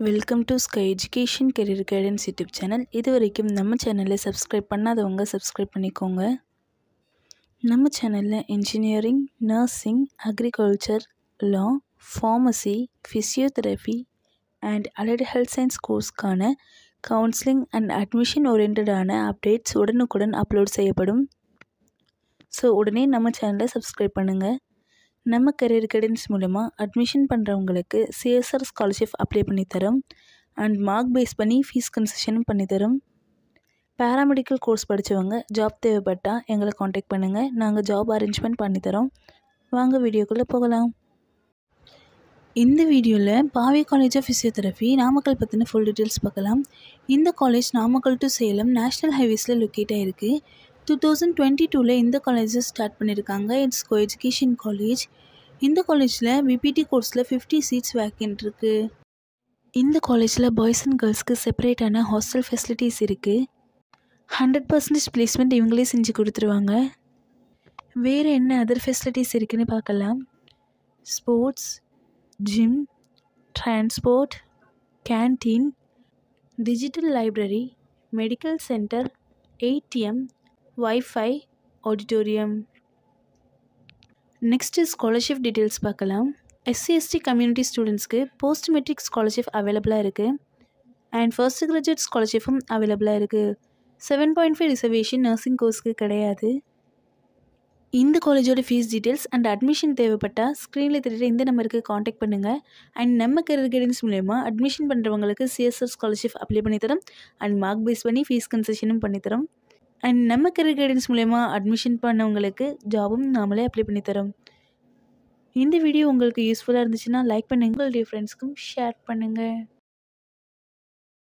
Welcome to sky education career guidance YouTube channel. இது வரைக்கும் நம்ம சேனலை சப்ஸ்கிரைப் பண்ணாதவங்க சப்ஸ்கிரைப் பண்ணிக்கோங்க. நம்ம சேனலில் engineering, nursing, agriculture, law, pharmacy, physiotherapy and allied health science கோர்ஸ்க்கான கவுன்சிலிங் அண்ட் அட்மிஷன் ஓரியன்டான அப்டேட்ஸ் உடனுக்குடன் அப்லோட் செய்யப்படும். ஸோ உடனே நம்ம சேனலை சப்ஸ்கிரைப் பண்ணுங்கள். நம்ம கரியர் கைடன்ஸ் மூலமா அட்மிஷன் பண்ணுறவங்களுக்கு சிஎஸ்ஆர் ஸ்காலர்ஷிப் அப்ளை பண்ணித்தரோம் அண்ட் மார்க் பேஸ் பண்ணி ஃபீஸ் கன்செஷனும் பண்ணித்தரோம். பேராமெடிக்கல் கோர்ஸ் படித்தவங்க ஜாப் தேவைப்பட்டால் எங்களை காண்டாக்ட் பண்ணுங்கள். நாங்கள் ஜாப் அரேஞ்ச்மெண்ட் பண்ணித்தரோம். வாங்க வீடியோக்குள்ளே போகலாம். இந்த வீடியோவில் Paavai college of physiotherapy Namakkal பற்றின ஃபுல் டீட்டெயில்ஸ் பார்க்கலாம். இந்த college Namakkal to Salem national ஹைவேஸில் லொக்கேட் ஆகிருக்கு. 2022 இந்த காலேஜை ஸ்டார்ட் பண்ணியிருக்காங்க. It's co education college. இந்த காலேஜில் பிபிடி கோர்ஸில் 50 சீட்ஸ் வேக்கன்ட் இருக்குது. இந்த காலேஜில் பாய்ஸ் அண்ட் கேர்ள்ஸ்க்கு செப்பரேட்டான ஹாஸ்டல் ஃபெசிலிட்டிஸ் இருக்குது. 100% பிளேஸ்மெண்ட் இவங்களே செஞ்சு கொடுத்துருவாங்க. வேறு என்ன அதர் ஃபெசிலிட்டிஸ் இருக்குதுன்னு பார்க்கலாம். Sports, gym, transport, canteen, digital library, medical centre, ATM, wifi, auditorium. Next scholarship details பார்க்கலாம். எஸ்சி/எஸ்டி கம்யூனிட்டி ஸ்டூடெண்ட்ஸ்க்கு போஸ்ட் மெட்ரிக் ஸ்காலர்ஷிப் அவைலபிளாக இருக்குது அண்ட் ஃபர்ஸ்ட் கிராஜுவேட் ஸ்காலர்ஷிப்பும் அவைலபிளாக இருக்குது. 7.5 ரிசர்வேஷன் நர்சிங் கோர்ஸ்க்கு கிடையாது. இந்த காலேஜோட ஃபீஸ் டீட்டெயில்ஸ் அண்ட் அட்மிஷன் தேவைப்பட்டால் ஸ்க்ரீனில் தெரியுற இந்த நம்பருக்கு காண்டாக்ட் பண்ணுங்கள். அண்ட் நம்ம கரியர் கைடன்ஸ் மூலமா அட்மிஷன் பண்ணுறவங்களுக்கு சிஎஸ்ஆர் ஸ்காலர்ஷிப் அப்ளை பண்ணித்தரோம் அண்ட் மார்க் பேஸ் பண்ணி ஃபீஸ் கன்செஷனும் பண்ணித்தரோம். அண்ட் நம்ம கரியர் கைடன்ஸ் மூலமா அட்மிஷன் பண்ணவங்களுக்கு ஜாபும் நாமளே அப்ளை பண்ணித்தரோம். இந்த வீடியோ உங்களுக்கு யூஸ்ஃபுல்லாக இருந்துச்சுன்னா லைக் பண்ணுங்கள். உங்களுடைய ஃப்ரெண்ட்ஸ்க்கும் ஷேர் பண்ணுங்கள்.